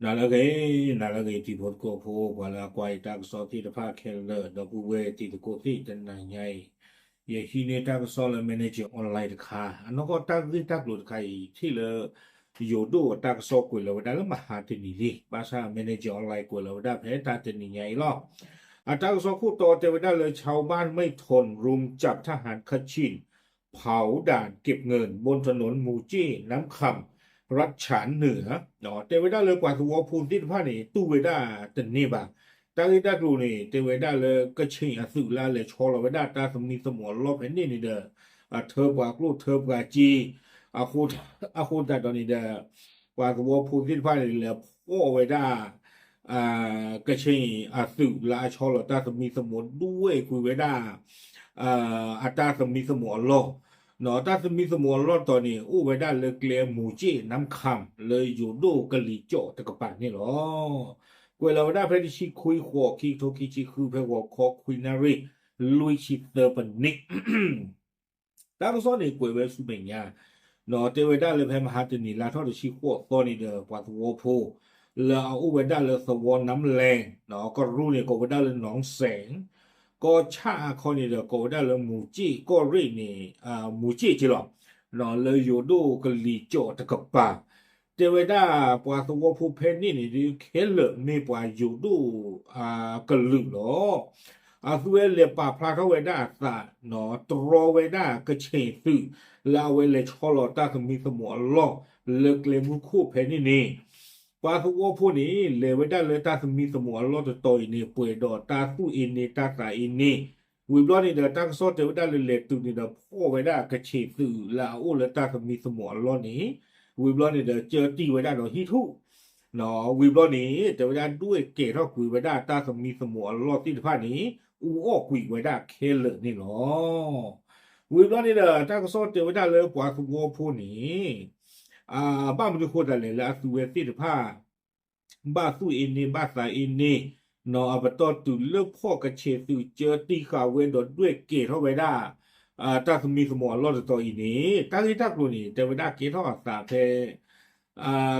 nalagay tipot ko po wala kway tag so ti pa kelda da buwe ti ko ti tan na nyai ye hine tag so la manage online ka ano ko tag di tag lo kai ti le yo do tag so ko lo da la ma ha ti ni li ba sa manage online ko lo daเพตาti ni nyai lo อาตากซอคู่โตเทวดาเลยชาวบ้านไม่ทนรุมจับทหารคชินเผาด่านเก็บเงินบนถนนมูจี้น้ำคำรัชฉานเหนือเนาะเทวดาเลยกว่าตัวพูนที่ผ้านี่ตู้เวดาตันนี่บ่าตาลิดาดูนี่เทวดาเลยก็ชิงอสุลาเลยชอลเวดาตาสมีสมอลบเห็นนี่นี่เด้อเธอกว่ากลูกเธอกว่าจีอาคูแต่ตอนนี้เด้อกว่าตัวพูนที่ผ้านี่เลยพ่อเวดา ก็ใช่สื่อและชอลตาสมีสมุนด้วยคุยไว้ได้อัตราสมีสมุนล่อเนาะตาสมีสมุนล่อตอนนี้อู้ไว้ได้เลยเกลียหมูจีน้ำคำเลยอยู่ดูกะลีโจตะกปานี่หรอกุยเราได้เพลชิคุยหัวคีโทคิชิคือเพหัวคอคุยนารีลุยชิเตอร์ปนิกตาก็ซ้อนในกุยไว้สุเมญาเนาะเทวดาเลยเพมหาตนีลาทอดชิหัวตอนนี้เด้อปัตโวโพ เราเอาอุเวดาเลยสวรน้ำแรงเนาะก็รู้เนี่ยก็เวดาเลยหนองแสงก็ชาคนนี้เด้อก็เวดาเลยหมูจี้ก็เรียนี่หมูจี้จีหรอเนาะเลยอยู่ดูก็ลีโจตะกับป่าเจเวดาปวาสวผู้เพนนี่นี่ดิเคลไม่ปวาอยู่ดูก็ลืมหรอสุเวเลป่าพระเขาเวดาสะเนาะตรอเวดาก็เชสื่อลาเวเลชอลตาสมีสมอลอเลิกเลมุคู่เพนนี่ ปาทุกว่าผู้นี้เลยไว้ได้เลยตาสมีสมองรอดตัวอินี่ป่วยดอตาสู้อินี่ตาสายอินี่วิบล้อนี่เดตั้งโซเทวได้เลยตุนี่เดพ่อไว้ได้กระเฉดสื่อลาโอเลยตาสมีสมองรอดนี้วิบล้อนี่เดเจอตีไว้ได้ดอกฮิทุเนาะวิบล้อนี้เทวได้ด้วยเกศเท่าคุยไว้ได้ตาสมีสมองรอดที่ผ้านี้อูอ้อคุยไว้ได้เคเลนี่หรอวิบล้อนี่เดตั้งโซเทวได้เลยปาทุกว่าผู้นี้บ้านมันจะโคตรเลยละสุเวสิผ้า บ้าสู้อินนี่บ้าสายอินนี่นออบตอตุเลือกพ่อกระเชตุเจอตีข่าวเวนดอด้วยเกตเข้าไปได้ตาสมีสมองรอดตัวอีนี้ตาที่ทักรู้นี่เทวดาเกตเท่าอัสาเพ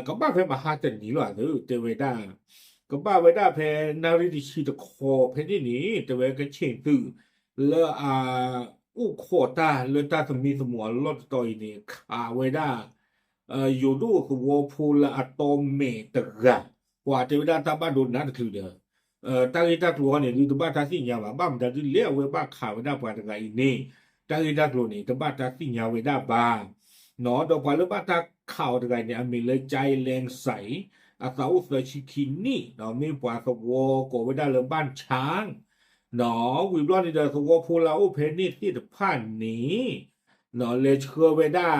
ก็บ้าเพมาหาจันนี้หรอเถอะเทวดาก็บ้าไว้ได้เพนาริดิชีตะคอเพนี่นี่เทวดากระเชตุแล้วอู้โคตาแล้วตาสมีสมองรอดตัวอีนี้ขาไว้ได้อยู่ดูคือวัวพูละอะตอมเมตระ ว่าเทวดาตาบ้านโดนนัดคือเด้อตาอีตาตัวเนี่ยดูตบ้านตาสิญญาบ้านมันจะเลี้ยวเวบ้าข่าวได้ปานตะไงนี่ตาอีตาตัวนี่ตบ้านตาสิญญาเวได้บ้าเนาะดอกกว่าแล้วบ้านตาข่าวตะไงเนี่ยมีเลยใจแรงใสอาสาวเสือชิคินนี่เนาะมีปวาสวอก็เวได้เรื่องบ้านช้างเนาะวิบลอนนี่เด้อสวอพูลาโอเพนี่ที่ตะผ่านนี้เนาะเลยเชื่อเวได้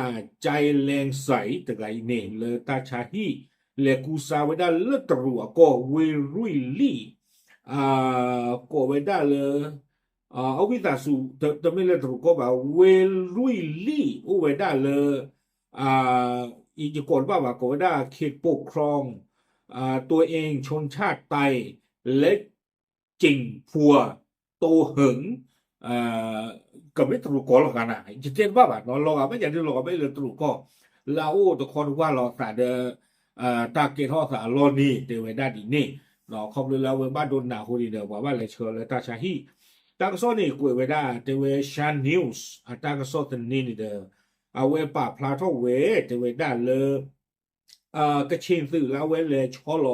ใจแรงใสตะไงเนี่ยเลยตาชาฮี le cusaveda le trua ko we really ko veda le ovita su también le tru ko ba we really o veda leอีกคนว่าก็ได้เขตปกครองตัวเองชนชาติไทยเล็กจริงพัวโตเหิงอ่าก็ไม่ตรุกอหรอกกันนะจะเจ็ดว่าแบบนอนรอไม่อยากจะรอไม่เลยตรุก็เราตัวคนว่าเราแต่เดตาเกทอสารอนี่เตวได้ดีนี่เนาะคอมเลยเราเวบ้านโดนหนาคนดีเดียวว่าเลยเชิญเลยตาชาฮีตากโซนี่กุยเวได้เตวชันนิวส์ตากโซตันนี่นี่เดียวเอาเวป่าพลาทเวเตวได้เลยกระเชนสื่อแล้วเวเลยชอล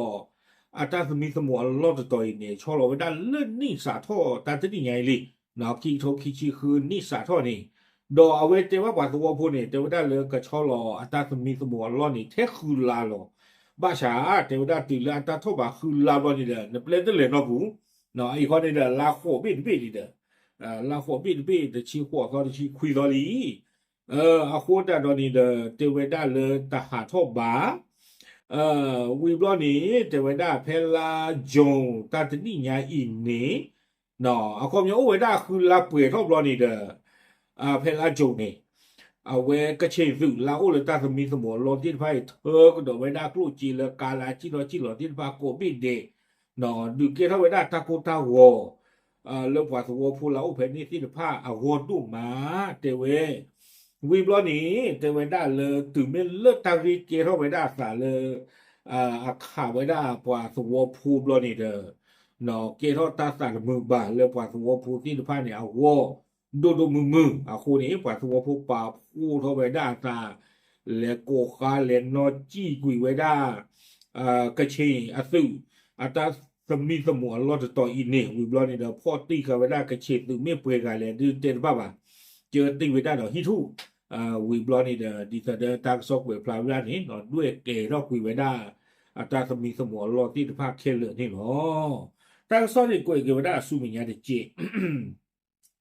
อตาสมีสมองรอดตัวเนี่ยชอลอเวได้เลื่อนนี่สาท่อตาจะนี่ไงลิเนาะคีโทคีชีคือนี่สาท่อนี่ดอเอาเวเจว่าปัสสาวะพูนี่เตวได้เลยกระชอลอตาสมีสมองรอดนี่เทคือลาลอ บ้าชาเทวดาตีลาตาทบะคือลาบอนี่เด้อเนี่ยเปลนเลยเนาะผู้เนาะไอ้คนนี่เด้อลาโคบิดนี่เด้อลาโคบิดเดชีหัวเขาชีคุยตอลีอาโคตาดอนี่เด้อเทวดาเลยตาหาทบะวิบลอนี่เทวดาเพลาจงตาตนี่ญาอินนี่เนาะอาคมยโอเวดาคือลาเปรทบลอนี่เด้อเพลาจงนี่ เอาเวก็เชื่อถือเราเลยตาสมีสมองลงที่ไพ่เธอก็โดนไว้ได้กลุ่จีเลยกาลาจิโรจิโรที่พาโกบิเดนอดูเกท่าไว้ได้ตาโกตาโวเรื่องว่าสวพูเราเพนนี่ที่ผ้าเอาโวดูมาเตเววิบล้อนี้เตเวได้เลยถึงไม่เลิกตาวิเกท่าไว้ได้สาเลย อาขาไว้ได้ปว่าสวอพูบลอนี่เด้อเนาะเกทอตาสารมือบาเลยปว่าสวอพูที่ทุพานเนี่ยเอาวอโดมือคู่นี้ปว่าสวอพูปาพูเท่าไว้ได้ตาและโกคาเลนนอจี้กุยไว้ได้กระเชงอาซึอาตาสมีสมอลอดต่ออีเนี่ยวิบลอนี่เด้อพอตีเขาไว้ได้กระเชงตึงเมียเปรกาเลยดื้อเต้นบ้าบ่ะเจอตีไว้ได้ดอกฮิทูวิบลอนี่เด้อดีแต่เด้อตางซอกเวพลาวิลานี่เนาะด้วยเกรอกกุยไว้ได้ อาตราสมีสมอรอที่ภาคเคเลอนี่เนาะแต่ก็สอนดีกว่าเกี่ยวกับสูมิญญาเดเจ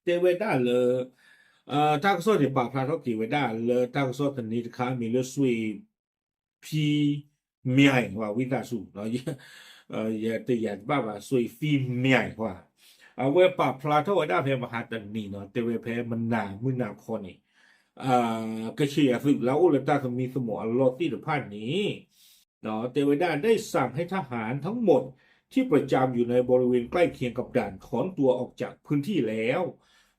เตเวดาเลยถ้าก็สอนดีป่าพระทอกกี่เวดาเลยถ้าก็สอนตอนนี้ค้ามีเลือดสวยพีเมียว่าวิตาสูเนาะอย่าแต่อย่าบ้าว่าสวยฟีเมียว่าเอาเวป่าพระทอกเวดาเพมหาตันนี่เนาะแต่เวเพมันหนามือหนาคอนี่อ่าก็เชียร์สึกแล้วอุลตราสมีสมอรอที่ภาคนี้ เนาะเทวดาได้สั่งให้ทหารทั้งหมดที่ประจำอยู่ในบริเวณใกล้เคียงกับด่านถอนตัวออกจากพื้นที่แล้ว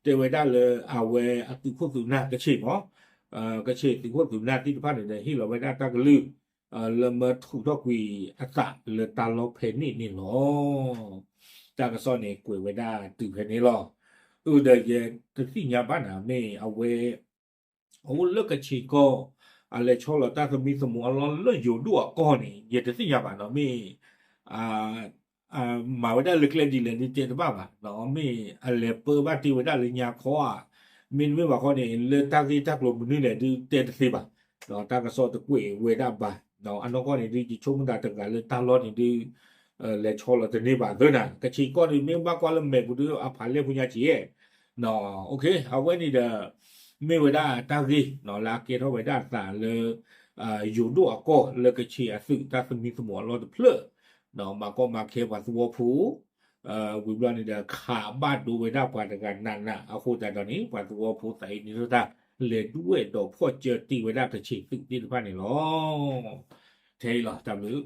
เทวดาเลยเอาเวอติพวกสุนัขกระเฉดเนาะกระเฉดติพวกสุนัขที่ทุกท่านเห็นที่เราไม่ได้ตั้งลือเลเมอถูกทอกวีอัตตะเลตาลเพนนี่เนาะจากกระซ่อนเนี่ยกุยไว้ได้ตื่นเพนนี่หรอเดี๋ยวเย็นที่ยาบ้านหาไม่เอาเวเอาเลิกกระเฉดก็ ale chola ta mi samu alon lo yo do ko ni ye de ya ba no mi a ma wa da le kle di le ni te ba no mi ale pe ba ti wa da le nya kho a min mi ba kho ni le ta ki ta lo ni le di te de ba no ta ka so de kwe we da ba no an no ko ni di chom da ta ga le ta lo ni di le chola de ni ba de na ka chi ko ni mi ba ko le me bu du a pha le pu nya chi ye no okay a we ni da ไม่ว่าได้ตาดีเนาะลาเกตเอาไว้ได้สารเลยอยู่ด้วยก็เลยก็เชียร์ซึ่งถ้าสมีสมองเราจะเพลอเนาะมาก็มาเควันสวอผูวิบลานี่เดขาบ้านดูไว้ได้กว่าการนั่นนะเอาคู่แต่ตอนนี้วันสวอผูใส่นี่ก็ได้เลยด้วยดอกพ่อเจอตีไว้ได้กระชีซึ่งที่ทุกท่านนี่หรอเทหรอจำหรือ